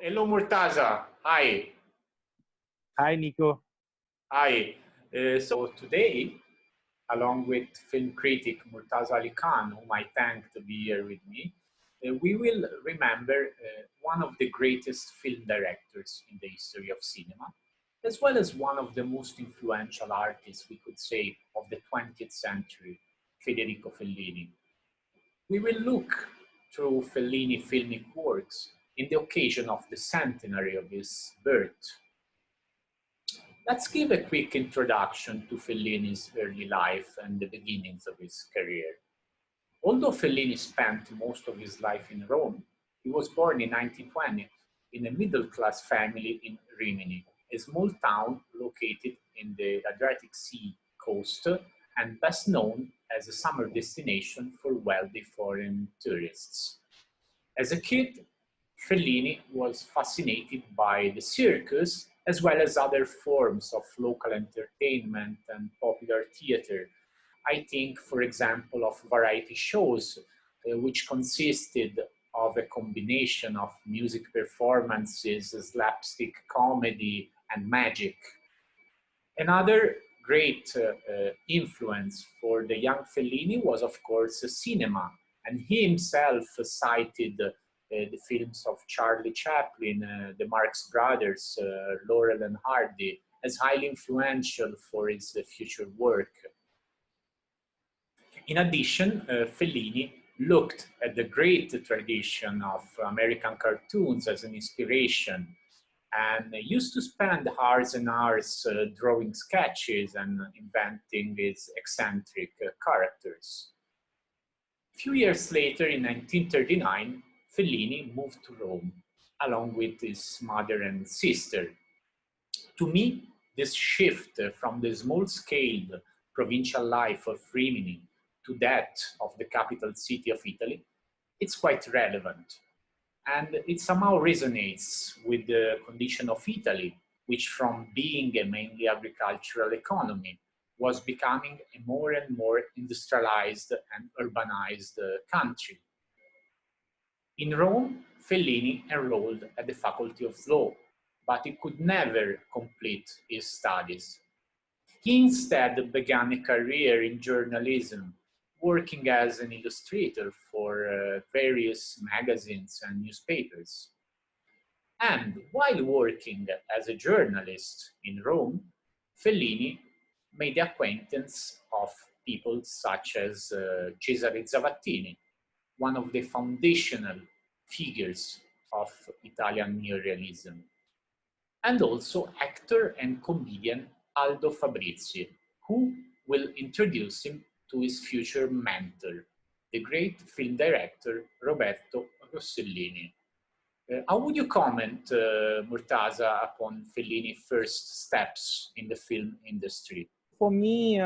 Hello, Murtaza. Hi. Hi, Nico. Hi. So today, along with film critic Murtaza Ali Khan, whom I thank to be here with me, we will remember one of the greatest film directors in the history of cinema, as well as one of the most influential artists, we could say, of the 20th century, Federico Fellini. We will look through Fellini filmic works in the occasion of the centenary of his birth. Let's give a quick introduction to Fellini's early life and the beginnings of his career. Although Fellini spent most of his life in Rome, he was born in 1920 in a middle-class family in Rimini, a small town located in the Adriatic Sea coast and best known as a summer destination for wealthy foreign tourists. As a kid, Fellini was fascinated by the circus as well as other forms of local entertainment and popular theater. I think, for example, of variety shows, which consisted of a combination of music performances, slapstick comedy, and magic. Another great influence for the young Fellini was, of course, cinema, and he himself cited the films of Charlie Chaplin, the Marx Brothers, Laurel and Hardy, as highly influential for his future work. In addition, Fellini looked at the great tradition of American cartoons as an inspiration and used to spend hours and hours drawing sketches and inventing his eccentric characters. A few years later, in 1939, Fellini moved to Rome, along with his mother and sister. To me, this shift from the small-scale provincial life of Rimini to that of the capital city of Italy, it's quite relevant. And it somehow resonates with the condition of Italy, which from being a mainly agricultural economy was becoming a more and more industrialized and urbanized country. In Rome, Fellini enrolled at the Faculty of Law, but he could never complete his studies. He instead began a career in journalism, working as an illustrator for various magazines and newspapers. And while working as a journalist in Rome, Fellini made the acquaintance of people such as Cesare Zavattini, one of the foundational figures of Italian neorealism, and also actor and comedian Aldo Fabrizi, who will introduce him to his future mentor, the great film director Roberto Rossellini. How would you comment, Murtaza, upon Fellini's first steps in the film industry? For me,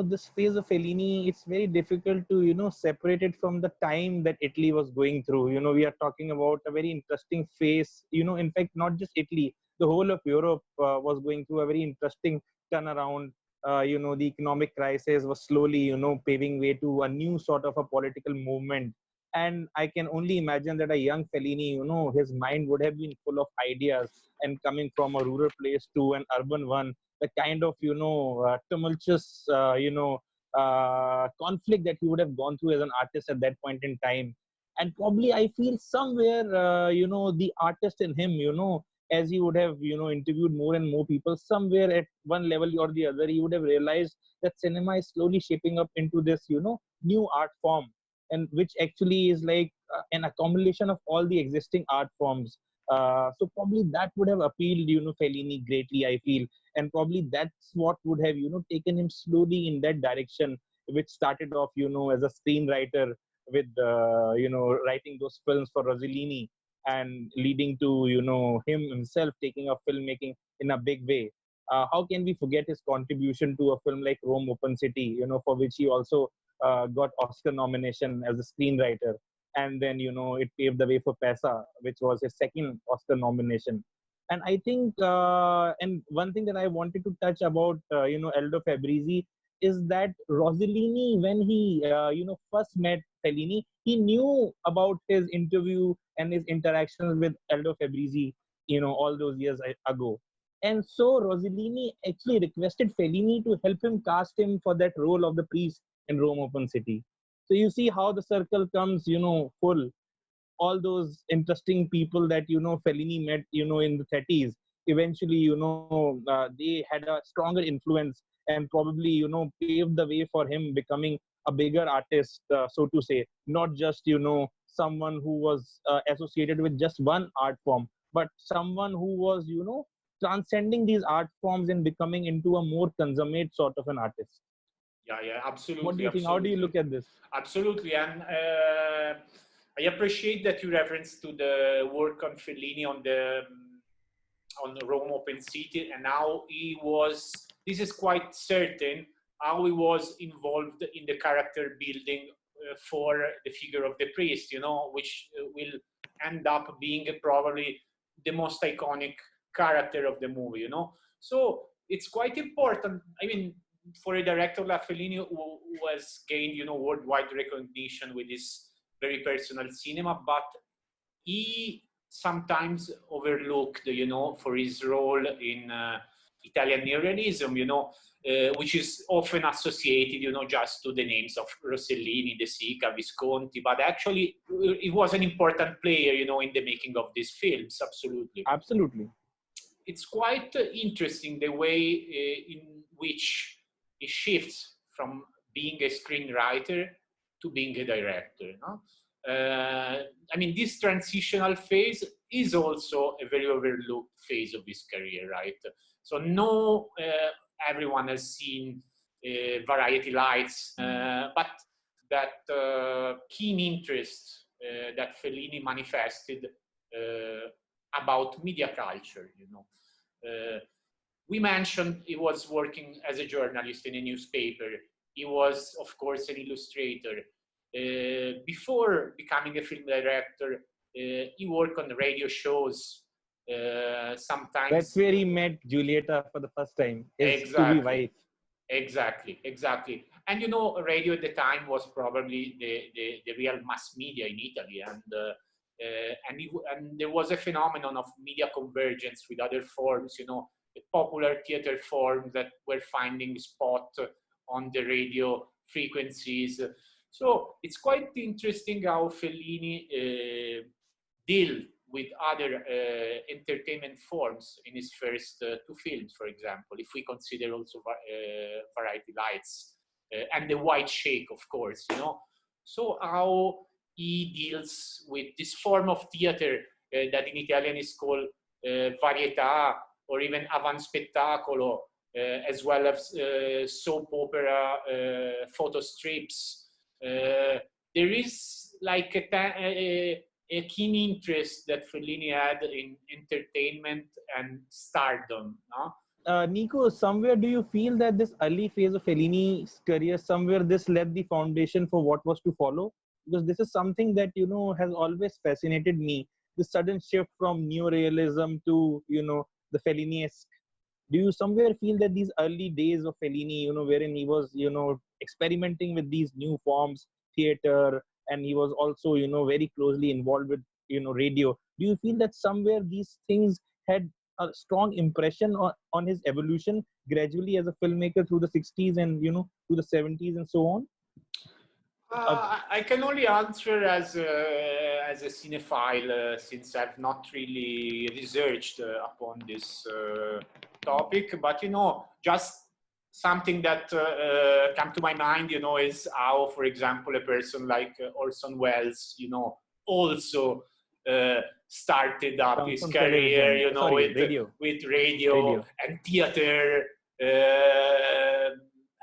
this phase of Fellini, it's very difficult to, separate it from the time that Italy was going through. We are talking about a very interesting phase. In fact, not just Italy, the whole of Europe was going through a very interesting turnaround. The economic crisis was slowly, paving way to a new sort of a political movement. And I can only imagine that a young Fellini, his mind would have been full of ideas, and coming from a rural place to an urban one, the kind of tumultuous conflict that he would have gone through as an artist at that point in time. And probably I feel somewhere the artist in him, as he would have interviewed more and more people, somewhere at one level or the other, he would have realized that cinema is slowly shaping up into this new art form, and which actually is like an accumulation of all the existing art forms. So probably that would have appealed, Fellini greatly, I feel, and probably that's what would have, taken him slowly in that direction, which started off, as a screenwriter with, writing those films for Rossellini, and leading to, him himself taking up filmmaking in a big way. How can we forget his contribution to a film like Rome Open City, for which he also got Oscar nomination as a screenwriter, and then it paved the way for Pesa, which was his second Oscar nomination. And I think, and one thing that I wanted to touch about, Aldo Fabrizi, is that Rossellini, when he, first met Fellini, he knew about his interview and his interactions with Aldo Fabrizi, all those years ago. And so Rossellini actually requested Fellini to help him cast him for that role of the priest in Rome Open City. So you see how the circle comes, full. All those interesting people that Fellini met in the 30s, eventually they had a stronger influence and probably paved the way for him becoming a bigger artist, so to say, not just someone who was associated with just one art form, but someone who was transcending these art forms and becoming into a more consummate sort of an artist. Yeah, What do absolutely, you think? How do you absolutely. look at this? Absolutely, and I appreciate that you reference to the work on Fellini on the Rome Open City, and how he was, this is quite certain, how he was involved in the character building for the figure of the priest, which will end up being probably the most iconic character of the movie, So it's quite important. I mean, for a director like Fellini, who has gained, worldwide recognition with his very personal cinema, but he sometimes overlooked, for his role in Italian neorealism, which is often associated, just to the names of Rossellini, De Sica, Visconti, but actually it was an important player, in the making of these films, absolutely. Absolutely. It's quite interesting the way in which he shifts from being a screenwriter to being a director. I mean, this transitional phase is also a very overlooked phase of his career, right? So everyone has seen Variety Lights, but that keen interest that Fellini manifested about media culture, we mentioned he was working as a journalist in a newspaper. He was, of course, an illustrator. Before becoming a film director, he worked on radio shows. Sometimes that's where he met Giulietta for the first time, his to-be wife. Exactly. And radio at the time was probably the real mass media in Italy, and there was a phenomenon of media convergence with other forms, the popular theater forms that were finding spot on the radio frequencies. So it's quite interesting how Fellini deal with other entertainment forms in his first two films, for example, if we consider also Variety Lights and The White Shake, of course, So how he deals with this form of theater that in Italian is called varietà, or even avant spettacolo, as well as soap opera, photo strips. There is like a keen interest that Fellini had in entertainment and stardom. Nico, somewhere do you feel that this early phase of Fellini's career, somewhere this laid the foundation for what was to follow? Because this is something that, has always fascinated me. The sudden shift from neorealism to, the Fellini-esque. Do you somewhere feel that these early days of Fellini, wherein he was, experimenting with these new forms, theater, and he was also, very closely involved with, radio. Do you feel that somewhere these things had a strong impression on his evolution gradually as a filmmaker through the 60s and, through the 70s and so on? I can only answer as a cinephile, since I've not really researched upon this topic, but just something that come to my mind, is how, for example, a person like Orson Welles, also started up his career, with radio and theater.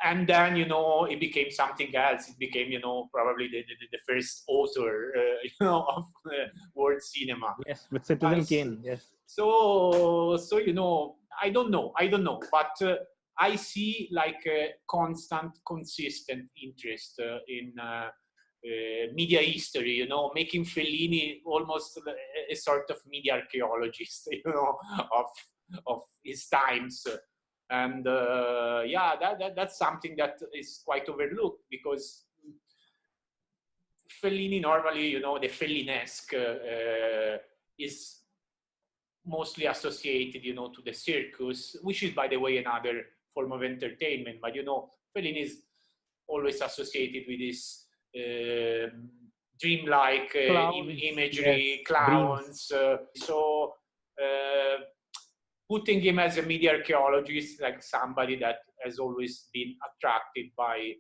And then, it became something else. It became, probably the first author, of world cinema. Yes, with Citizen Kane, yes. So, I don't know. But I see like a constant, consistent interest in media history, making Fellini almost a sort of media archaeologist, of his times. And that's something that is quite overlooked, because Fellini normally, you know, the Fellinesque is mostly associated, you know, to the circus, which is, by the way, another form of entertainment. But, you know, Fellini is always associated with this dreamlike imagery, yes, clowns. So putting him as a media archaeologist, like somebody that has always been attracted by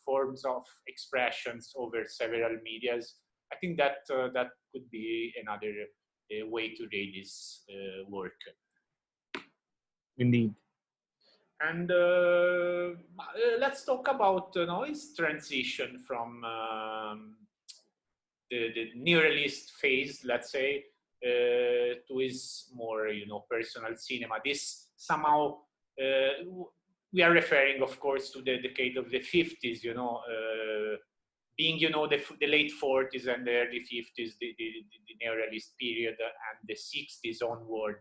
forms of expressions over several medias, I think that that could be another way to read his work. Indeed. And let's talk about his transition from the neorealist phase, let's say, to his more, you know, personal cinema. This somehow, we are referring, of course, to the decade of the 50s, you know, being, you know, the late 40s and the early 50s, the neorealist period, and the 60s onward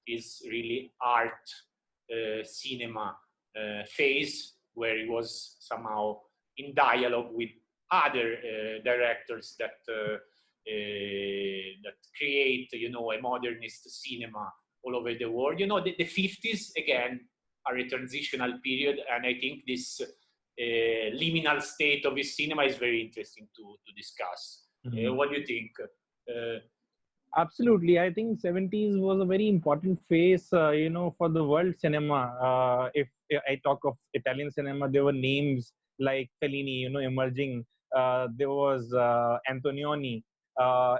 is really art cinema phase, where he was somehow in dialogue with other directors that that create, you know, a modernist cinema all over the world. You know, the 50s again are a transitional period, and I think this liminal state of his cinema is very interesting to discuss. Mm-hmm. What do you think? Absolutely. I think 70s was a very important phase, you know, for the world cinema. If I talk of Italian cinema, there were names like Fellini, you know, emerging. There was Antonioni.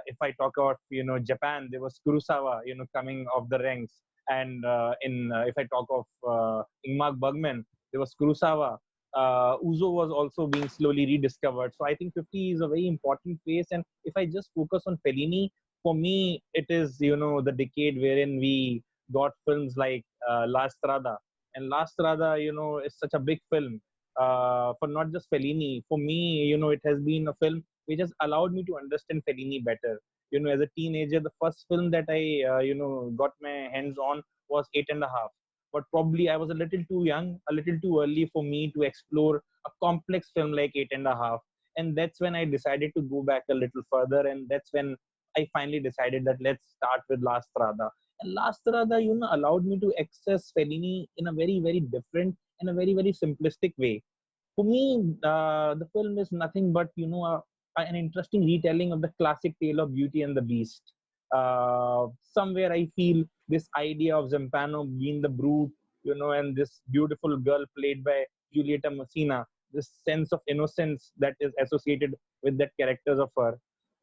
If I talk about, you know, Japan, there was Kurosawa, you know, coming off the ranks. And if I talk of Ingmar Bergman, there was Kurosawa. Uzo was also being slowly rediscovered. So I think 50 is a very important phase. And if I just focus on Fellini, for me, it is, you know, the decade wherein we got films like La Strada. And La Strada, you know, is such a big film for not just Fellini. For me, you know, it has been a film which has allowed me to understand Fellini better. You know, as a teenager, the first film that I, you know, got my hands on was Eight and a Half. But probably I was a little too young, a little too early for me to explore a complex film like Eight and a Half. And that's when I decided to go back a little further. And that's when I finally decided that let's start with La Strada. And La Strada, you know, allowed me to access Fellini in a very, very different and a very, very simplistic way. For me, the film is nothing but, you know, an interesting retelling of the classic tale of Beauty and the Beast. Somewhere I feel this idea of Zampano being the brute, you know, and this beautiful girl played by Giulietta Messina, this sense of innocence that is associated with that characters of her.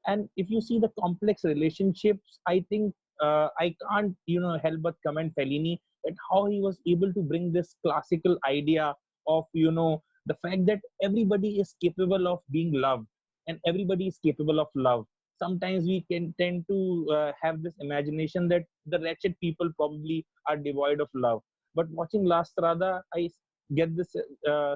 And if you see the complex relationships, I think I can't, you know, help but comment Fellini at how he was able to bring this classical idea of, you know, the fact that everybody is capable of being loved and everybody is capable of love. Sometimes we can tend to have this imagination that the wretched people probably are devoid of love. But watching La Strada, I get this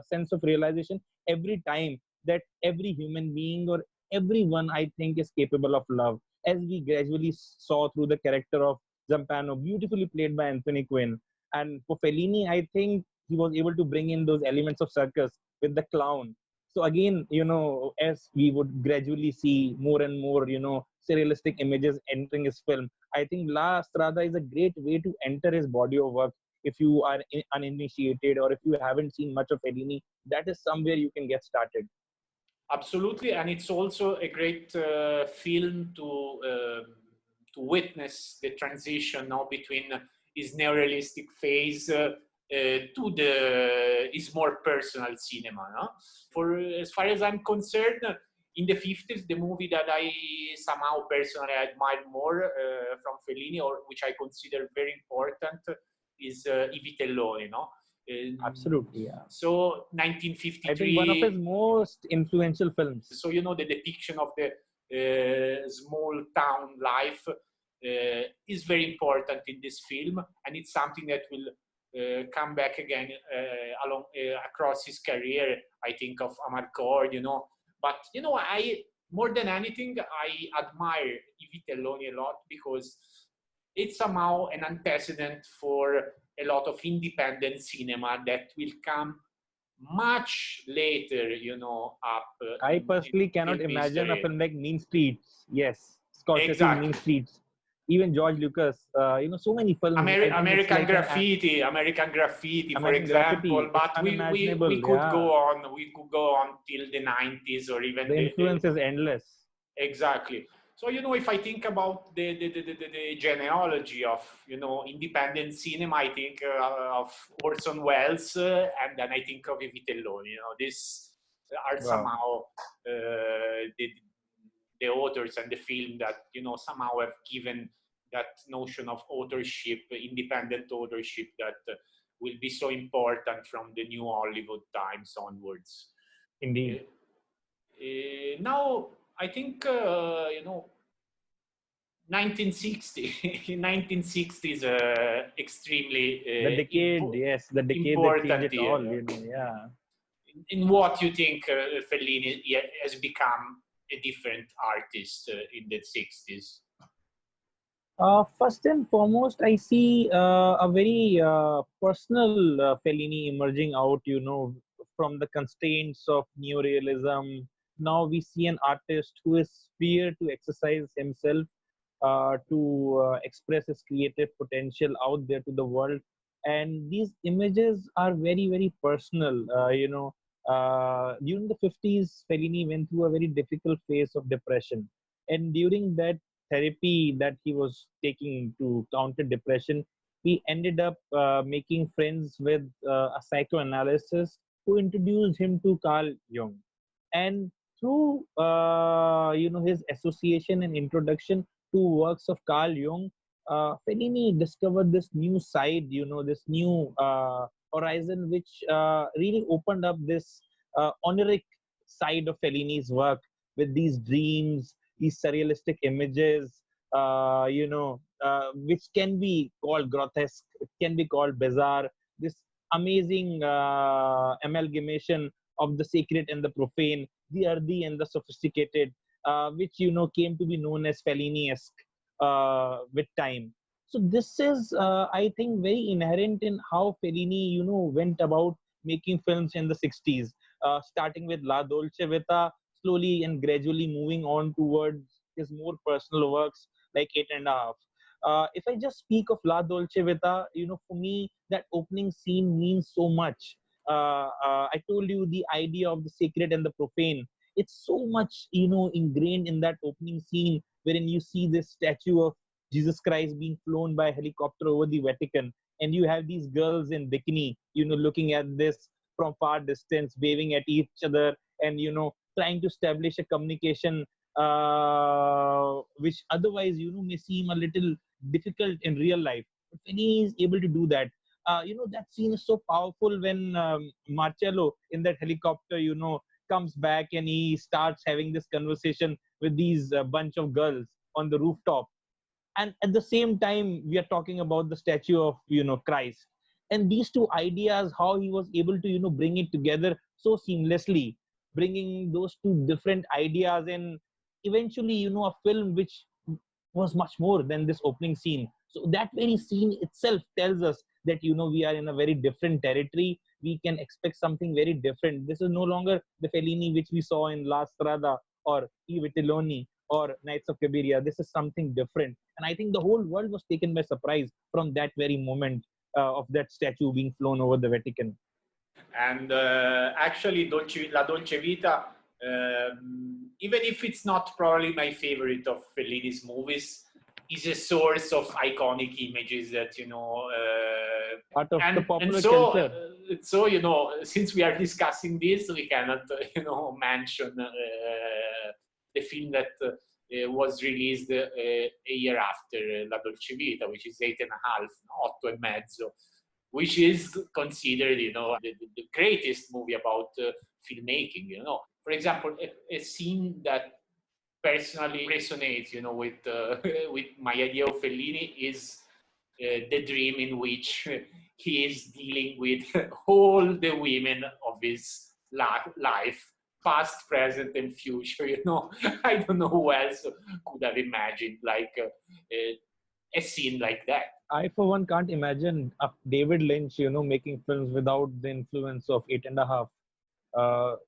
sense of realization every time that every human being or everyone, I think, is capable of love, as we gradually saw through the character of Zampano, beautifully played by Anthony Quinn. And for Fellini, I think he was able to bring in those elements of circus with the clown. So again, you know, as we would gradually see more and more, you know, surrealistic images entering his film, I think La Strada is a great way to enter his body of work. If you are uninitiated or if you haven't seen much of Fellini, that is somewhere you can get started. Absolutely, and it's also a great film to witness the transition now between his neorealistic phase to his more personal cinema. No? For as far as I'm concerned, in the 50s, the movie that I somehow personally admire more from Fellini, or which I consider very important, is I Vitelloni. No? Absolutely, yeah. So 1953. I think one of his most influential films. So, you know, the depiction of the small town life is very important in this film, and it's something that will come back again along across his career. I think of Amarcord, you know. But, you know, more than anything, I admire I Vitelloni a lot because it's somehow an antecedent for a lot of independent cinema that will come much later, up I in personally cannot film imagine a history. film like Mean Streets. Yes, Scorsese's Mean Exactly. Streets. Even George Lucas, so many films. I think it's like an American Graffiti, for American example. Graffiti. It's But we unimaginable. could Yeah, go on. We could go on till the 90s or even the influence is endless. exactly. So, if I think about the genealogy of, independent cinema, I think of Orson Welles, and then I think of Vitelloni. These are Wow. somehow the authors and the film that, somehow have given that notion of authorship, independent authorship, that will be so important from the new Hollywood times onwards. Indeed. Now, I think, 1960, 1960 is extremely The decade, yes, the decade that changed important it all, year. yeah. In what you think Fellini has become a different artist in the 60s? First and foremost, I see a very personal Fellini emerging out, from the constraints of neorealism. Now we see an artist who is free to exercise himself, to express his creative potential out there to the world. And these images are very, very personal. During the 50s, Fellini went through a very difficult phase of depression. And during that therapy that he was taking to counter depression, he ended up making friends with a psychoanalyst who introduced him to Carl Jung. And through his association and introduction to works of Carl Jung, Fellini discovered this new side, this new horizon, which really opened up this oniric side of Fellini's work with these dreams, these surrealistic images, which can be called grotesque, it can be called bizarre. This amazing amalgamation of the sacred and the profane, the earthy and the sophisticated, which came to be known as Fellini-esque with time. So this is, I think, very inherent in how Fellini, went about making films in the 60s, starting with La Dolce Vita, slowly and gradually moving on towards his more personal works like Eight and a Half. If I just speak of La Dolce Vita, for me, that opening scene means so much. I told you the idea of the sacred and the profane. It's so much, ingrained in that opening scene, wherein you see this statue of Jesus Christ being flown by a helicopter over the Vatican, and you have these girls in bikini, looking at this from far distance, waving at each other, and trying to establish a communication which otherwise may seem a little difficult in real life. But when he is able to do that, that scene is so powerful when Marcello in that helicopter, comes back and he starts having this conversation with these bunch of girls on the rooftop. And at the same time, we are talking about the statue of Christ, and these two ideas, how he was able to bring it together so seamlessly, bringing those two different ideas, and eventually a film which was much more than this opening scene. So that very scene itself tells us that we are in a very different territory. We can expect something very different. This is no longer the Fellini which we saw in La Strada or I Vitelloni or Nights of Cabiria. This is something different, and I think the whole world was taken by surprise from that very moment of that statue being flown over the Vatican. And actually, La Dolce Vita, even if it's not probably my favorite of Fellini's movies, is a source of iconic images that Part of the and popular so culture. Since we are discussing this, we cannot mention the film that was released a year after La Dolce Vita, which is 8.5, 8.5, which is considered, the greatest movie about filmmaking. For example, a scene that personally resonates, with with my idea of Fellini is the dream in which he is dealing with all the women of his life, past, present, and future. I don't know who else could have imagined like a scene like that. I, for one, can't imagine David Lynch, making films without the influence of Eight and a Half.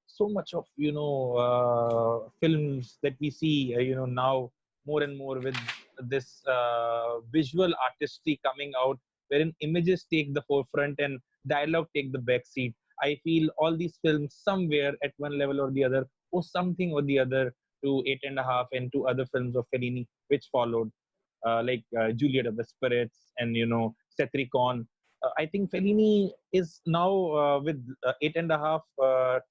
So much of, films that we see, now more and more with this visual artistry coming out, wherein images take the forefront and dialogue take the back seat. I feel all these films somewhere at one level or the other, owe something or the other to Eight and a Half and to other films of Fellini which followed, like Juliet of the Spirits and Cetricon. I think Fellini is now with Eight and a Half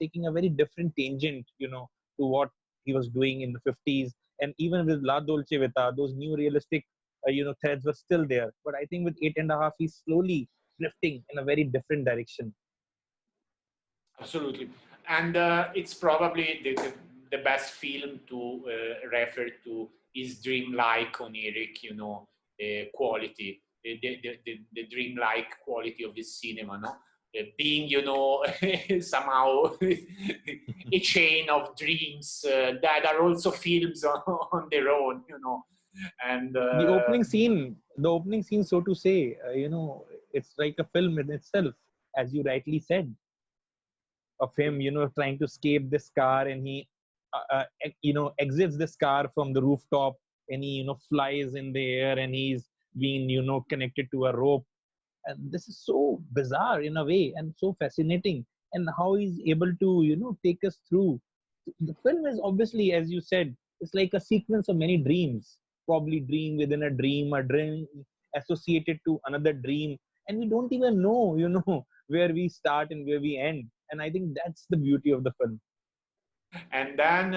taking a very different tangent, to what he was doing in the 50s, and even with La Dolce Vita, those new realistic, threads were still there. But I think with Eight and a Half, he's slowly drifting in a very different direction. Absolutely, and it's probably the best film to refer to is dreamlike oniric, quality, the dreamlike quality of this cinema, no? Being, somehow a chain of dreams that are also films on their own, and the opening scene, so to say, it's like a film in itself, as you rightly said, of him, trying to escape this car, and he, exits this car from the rooftop, and he, flies in the air, and he's being, connected to a rope. And this is so bizarre in a way, and so fascinating, and how he's able to, take us through. The film is obviously, as you said, it's like a sequence of many dreams, probably dream within a dream associated to another dream, and we don't even know, where we start and where we end. And I think that's the beauty of the film. And then,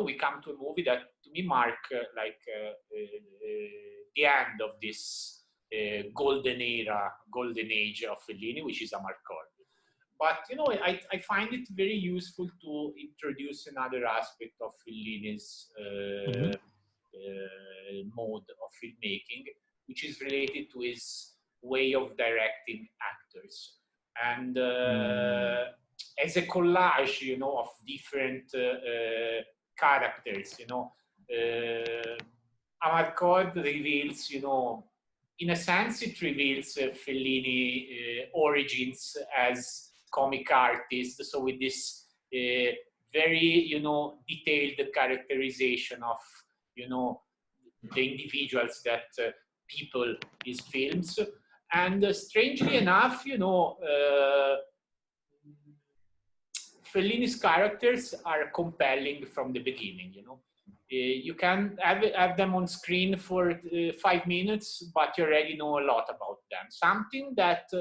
we come to a movie that to me mark the end of this golden age of Fellini, which is Amarcord. But I find it very useful to introduce another aspect of Fellini's mode of filmmaking, which is related to his way of directing actors. And as a collage, of different characters, Amarcord reveals, in a sense, it reveals Fellini origins as comic artist. So with this very, detailed characterization of, the individuals that people his films. And strangely enough, Fellini's characters are compelling from the beginning, You can have them on screen for 5 minutes, but you already know a lot about them. Something that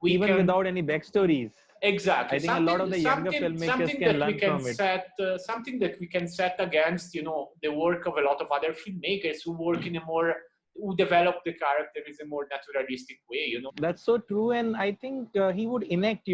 even without any backstories. Exactly. I think a lot of the younger filmmakers can learn from it. Something that we can set against, the work of a lot of other filmmakers who work in a more, who develop the character in a more naturalistic way, That's so true. And I think he would enact,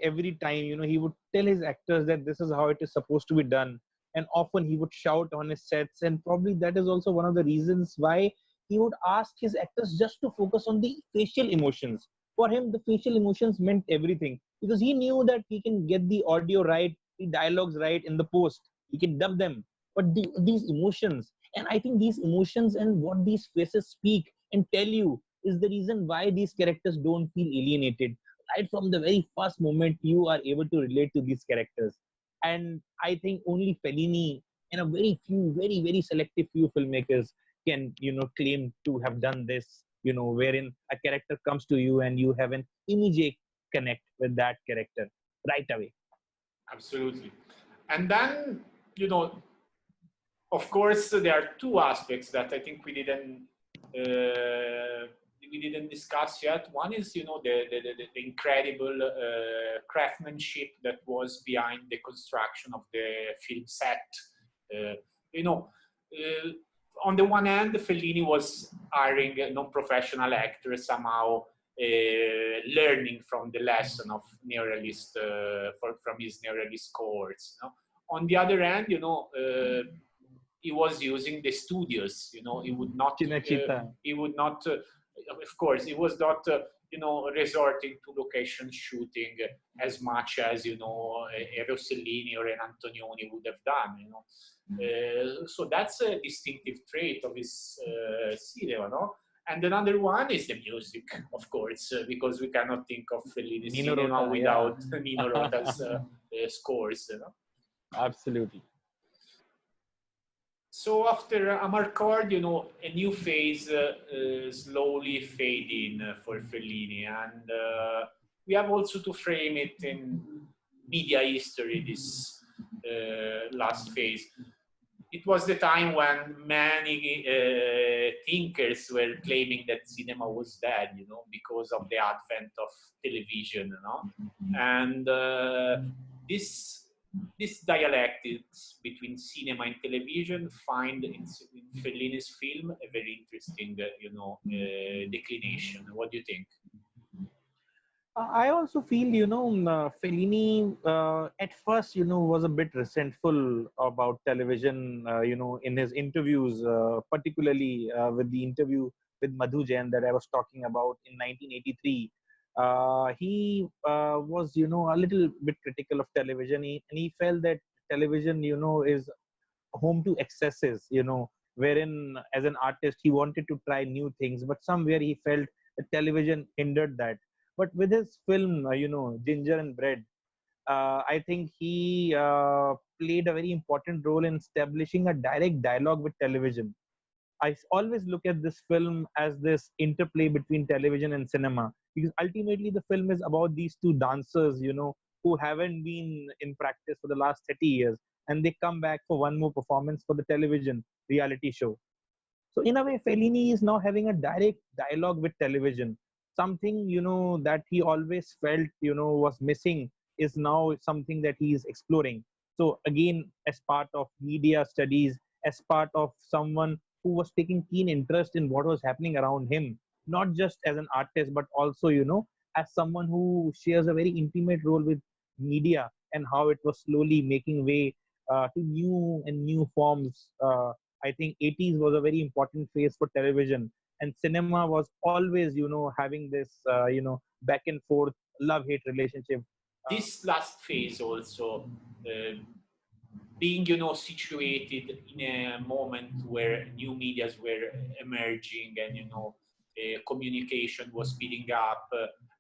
every time, he would tell his actors that this is how it is supposed to be done. And often he would shout on his sets. And probably that is also one of the reasons why he would ask his actors just to focus on the facial emotions. For him, the facial emotions meant everything, because he knew that he can get the audio right, the dialogues right in the post. He can dub them. But these emotions, and I think these emotions and what these faces speak and tell you is the reason why these characters don't feel alienated. Right from the very first moment, you are able to relate to these characters. And I think only Fellini and a very few, very, very selective few filmmakers can, claim to have done this, wherein a character comes to you and you have an immediate connect with that character right away. Absolutely. And then, of course, there are two aspects that I think we didn't discuss yet. One is, the incredible craftsmanship that was behind the construction of the film set. On the one hand, Fellini was hiring a non-professional actor, somehow learning from the lesson of neorealist, from his neorealist cohorts. On the other hand, he was using the studios. He would not. Of course, he was not resorting to location shooting as much as, a Rossellini or an Antonioni would have done, So that's a distinctive trait of his cinema, no? And another one is the music, of course, because we cannot think of Fellini cinema without Nino Rota's scores, Absolutely. So after Amarcord, a new phase slowly fading for Fellini, and we have also to frame it in media history, this last phase. It was the time when many thinkers were claiming that cinema was dead, because of the advent of television, and this dialectics between cinema and television find in Fellini's film a very interesting, declination. What do you think? I also feel, Fellini at first, was a bit resentful about television, in his interviews, particularly with the interview with Madhu Jain that I was talking about in 1983. He was, a little bit critical of television, and he felt that television, is home to excesses, wherein as an artist he wanted to try new things, but somewhere he felt that television hindered that. But with his film, Ginger and Bread, I think he played a very important role in establishing a direct dialogue with television. I always look at this film as this interplay between television and cinema, because ultimately the film is about these two dancers, who haven't been in practice for the last 30 years, and they come back for one more performance for the television reality show. So in a way, Fellini is now having a direct dialogue with television. Something, that he always felt, was missing is now something that he is exploring. So again, as part of media studies, as part of someone who was taking keen interest in what was happening around him, not just as an artist, but also, as someone who shares a very intimate role with media and how it was slowly making way to new and new forms. I think 80s was a very important phase for television, and cinema was always, having this, back and forth love-hate relationship. This last phase also, being, situated in a moment where new medias were emerging and, communication was speeding up.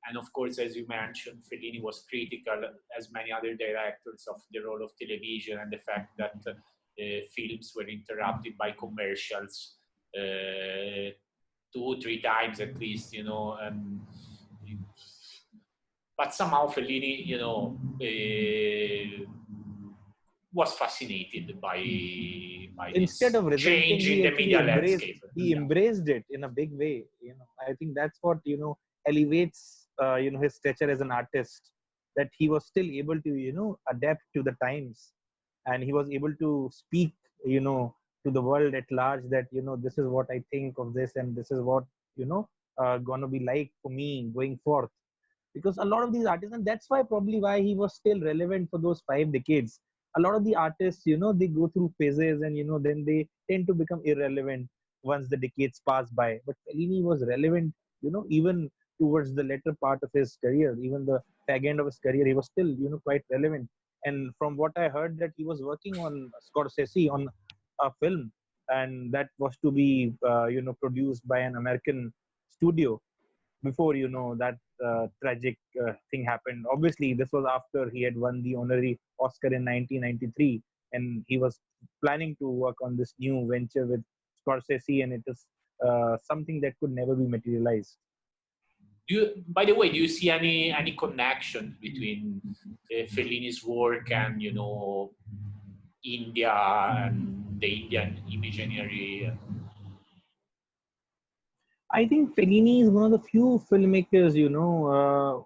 And of course, as you mentioned, Fellini was critical, as many other directors, of the role of television and the fact that films were interrupted by commercials 2-3 times at least, but somehow Fellini, was fascinated by Instead this of resenting, change in he the actually media embraced. landscape. He embraced it in a big way. I think that's what elevates his stature as an artist. That he was still able to adapt to the times, and he was able to speak to the world at large that this is what I think of this, and this is what gonna be like for me going forth. Because a lot of these artists, and that's why probably why he was still relevant for those 5 decades. A lot of the artists, they go through phases, and then they tend to become irrelevant once the decades pass by. But Fellini was relevant, even towards the later part of his career, even the fag end of his career, he was still quite relevant. And from what I heard, that he was working on Scorsese on a film, and that was to be produced by an American studio before that tragic thing happened. Obviously, this was after he had won the honorary Oscar in 1993, and he was planning to work on this new venture with Scorsese, and it is something that could never be materialized. By the way, do you see any connection between Fellini's work and India and the Indian imaginary? I think Fellini is one of the few filmmakers,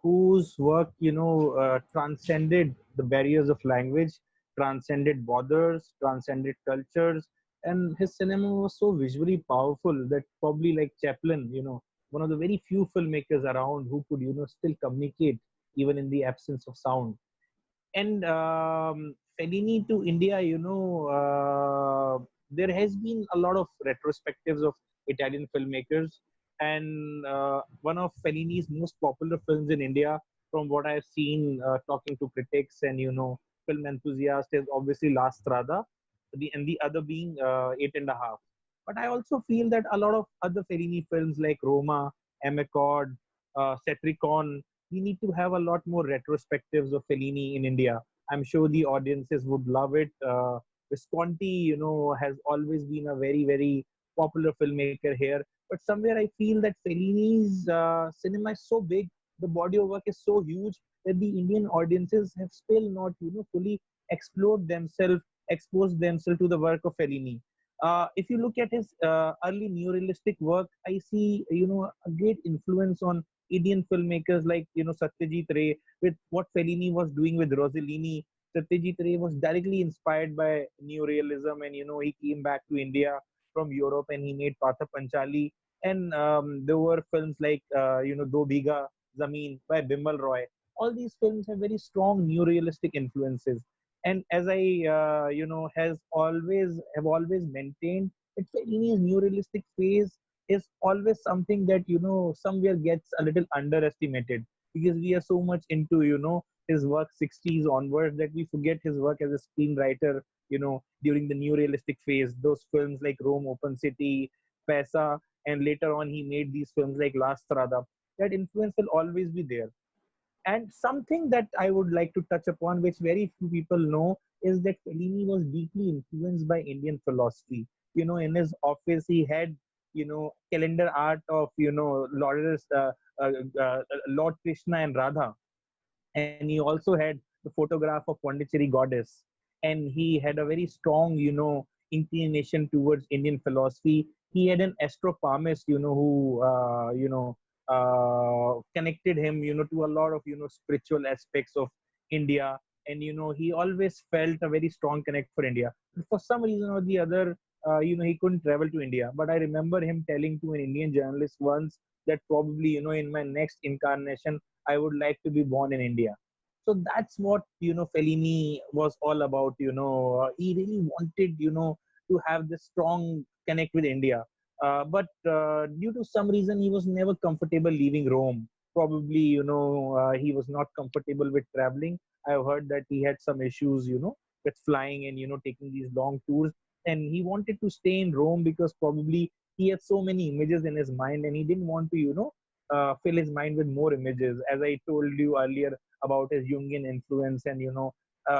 whose work, transcended the barriers of language, transcended borders, transcended cultures, and his cinema was so visually powerful that probably like Chaplin, one of the very few filmmakers around who could, still communicate even in the absence of sound. And Fellini to India, there has been a lot of retrospectives of Italian filmmakers. and one of Fellini's most popular films in India, from what I've seen talking to critics and film enthusiasts, is obviously La Strada, and the other being Eight and a Half. But I also feel that a lot of other Fellini films like Roma, Amarcord, Cetricon, we need to have a lot more retrospectives of Fellini in India. I'm sure the audiences would love it. Visconti, has always been a very, very popular filmmaker here. But somewhere I feel that Fellini's cinema is so big, the body of work is so huge that the Indian audiences have still not, fully explored themselves, exposed themselves to the work of Fellini. If you look at his early neorealistic work, I see, a great influence on Indian filmmakers like, Satyajit Ray, with what Fellini was doing with Rossellini. Satyajit Ray was directly inspired by neorealism, and, he came back to India from Europe and he made Patha Panchali. And there were films like, Do Bigha Zameen by Bimal Roy. All these films have very strong neorealistic influences. And as I, have always maintained that Fellini's neorealistic phase is always something that, somewhere gets a little underestimated, because we are so much into, his work 60s onwards that we forget his work as a screenwriter, during the neorealistic phase. Those films like Rome Open City, Pesa, and later on he made these films like La Strada. That influence will always be there. And something that I would like to touch upon, which very few people know, is that Fellini was deeply influenced by Indian philosophy. In his office, he had, calendar art of, uh, Lord Krishna and Radha. And he also had the photograph of Pondicherry goddess. And he had a very strong, inclination towards Indian philosophy. He had an astropalmist, who, connected him, to a lot of, spiritual aspects of India. And, he always felt a very strong connect for India. But for some reason or the other, he couldn't travel to India. But I remember him telling to an Indian journalist once that probably, in my next incarnation, I would like to be born in India. So that's what, Fellini was all about. He really wanted, to have this strong connect with India. But due to some reason, he was never comfortable leaving Rome. Probably, he was not comfortable with traveling. I've heard that he had some issues, with flying and, taking these long tours. And he wanted to stay in Rome because probably he had so many images in his mind and he didn't want to, fill his mind with more images. As I told you earlier about his Jungian influence, and,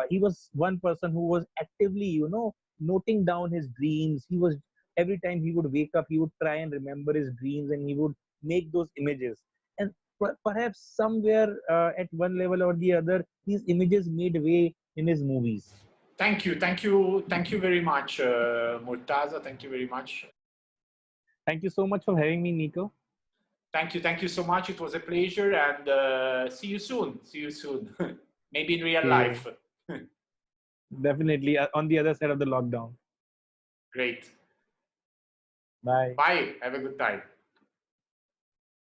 he was one person who was actively, noting down his dreams. He was, every time he would wake up, he would try and remember his dreams and he would make those images. And perhaps somewhere at one level or the other, these images made way in his movies. Thank you very much, Murtaza. Thank you very much. Thank you so much for having me, Nico. Thank you so much. It was a pleasure, and see you soon. Maybe in real life. Definitely on the other side of the lockdown. Great. Bye. Bye. Have a good time.